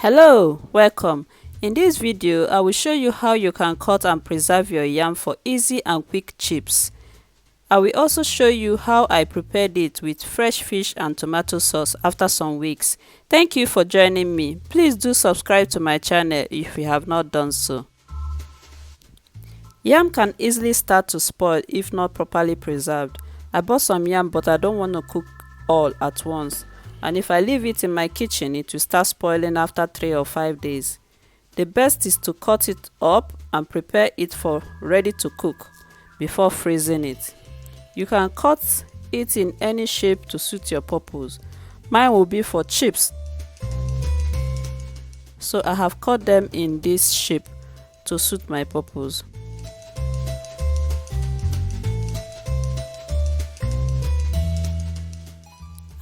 Hello, welcome. In this video, I will show you how you can cut and preserve your yam for easy and quick chips. I will also show you how I prepared it with fresh fish and tomato sauce after some weeks. Thank you for joining me. Please do subscribe to my channel if you have not done so. Yam can easily start to spoil if not properly preserved. I bought some yam but I don't want to cook all at once. And if I leave it in my kitchen, it will start spoiling after 3 or 5 days. The best is to cut it up and prepare it for ready to cook before freezing it. You can cut it in any shape to suit your purpose. Mine will be for chips, so I have cut them in this shape to suit my purpose.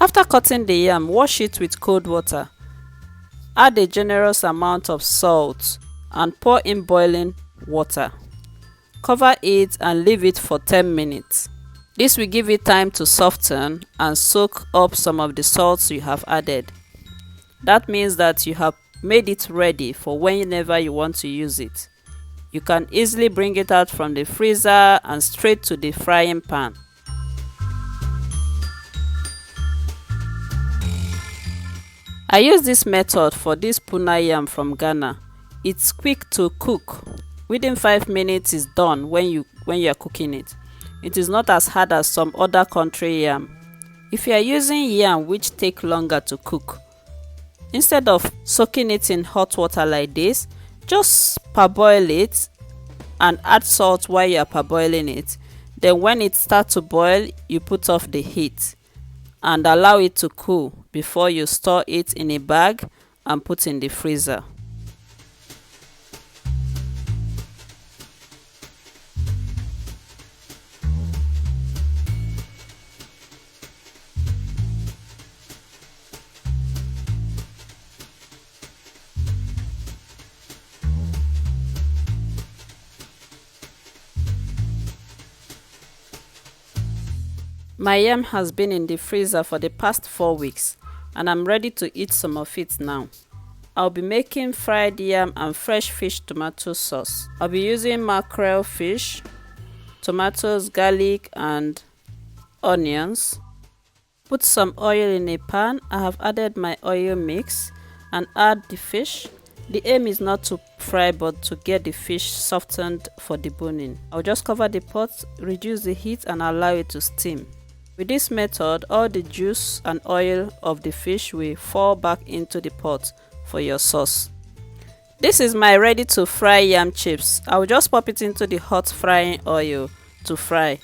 After cutting the yam, wash it with cold water. Add a generous amount of salt and pour in boiling water. Cover it and leave it for 10 minutes. This will give it time to soften and soak up some of the salts you have added. That means that you have made it ready for whenever you want to use it. You can easily bring it out from the freezer and straight to the frying pan. I use this method for this puna yam from Ghana. It's quick to cook. Within 5 minutes is done when you are cooking it. It is not as hard as some other country yam. If you are using yam which take longer to cook, instead of soaking it in hot water like this, just parboil it and add salt while you are parboiling it. Then when it starts to boil, you put off the heat and allow it to cool before you store it in a bag and put in the freezer. My yam has been in the freezer for the past 4 weeks and I'm ready to eat some of it now. I'll be making fried yam and fresh fish tomato sauce. I'll be using mackerel fish, tomatoes, garlic and onions. Put some oil in a pan. I have added my oil mix and add the fish. The aim is not to fry but to get the fish softened for deboning. I'll just cover the pot, reduce the heat and allow it to steam. With this method, all the juice and oil of the fish will fall back into the pot for your sauce. This is my ready to fry yam chips. I will just pop it into the hot frying oil to fry.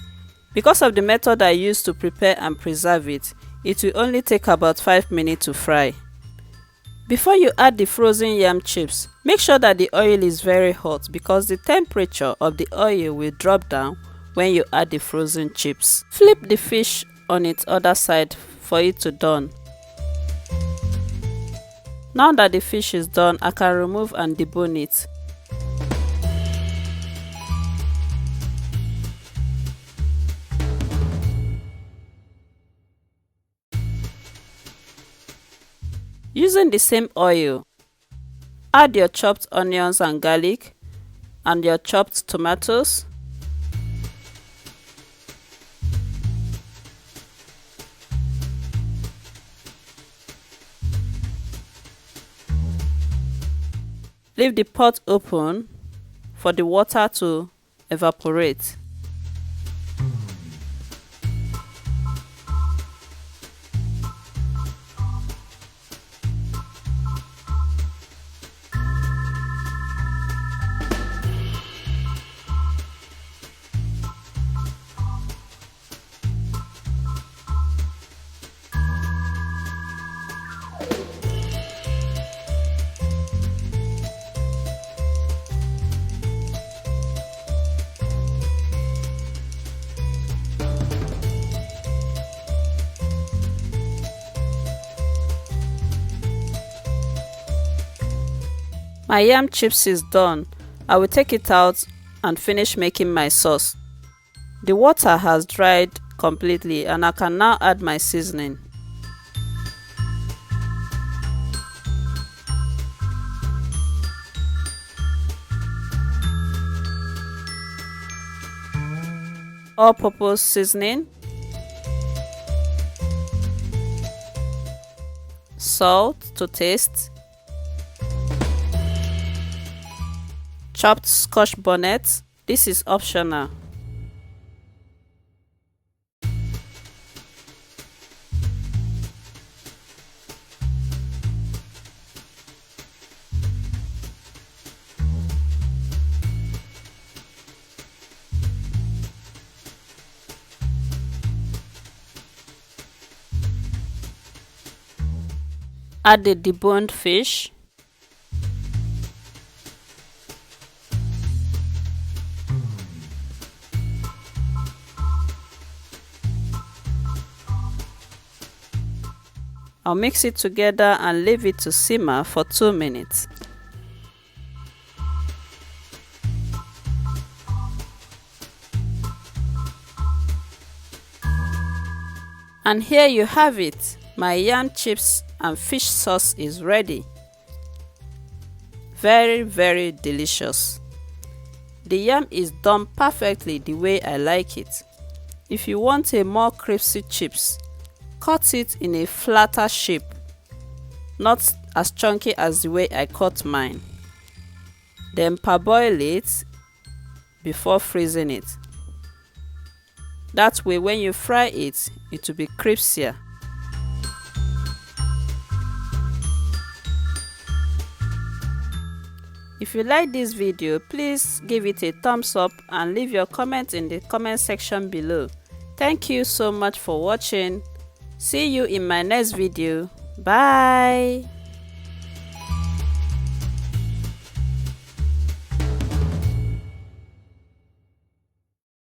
Because of the method I used to prepare and preserve it, it will only take about 5 minutes to fry. Before you add the frozen yam chips, make sure that the oil is very hot because the temperature of the oil will drop down when you add the frozen chips. Flip the fish on its other side for it to done. Now that the fish is done, I can remove and debone it. Using the same oil, add your chopped onions and garlic and your chopped tomatoes. Leave the pot open for the water to evaporate. My yam chips is done. I will take it out and finish making my sauce. The water has dried completely and I can now add my seasoning. all-purpose seasoning, salt to taste, chopped scotch bonnet. This is optional. Add the deboned fish, I'll mix it together and leave it to simmer for 2 minutes. And here you have it. My yam chips and fish sauce is ready. Very delicious. The yam is done perfectly the way I like it. If you want a more crispy chips, cut it in a flatter shape, not as chunky as the way I cut mine. Then parboil it before freezing it. That way when you fry it, it will be crispier. If you like this video, please give it a thumbs up and leave your comment in the comment section below. Thank you so much for watching. See you in my next video. Bye.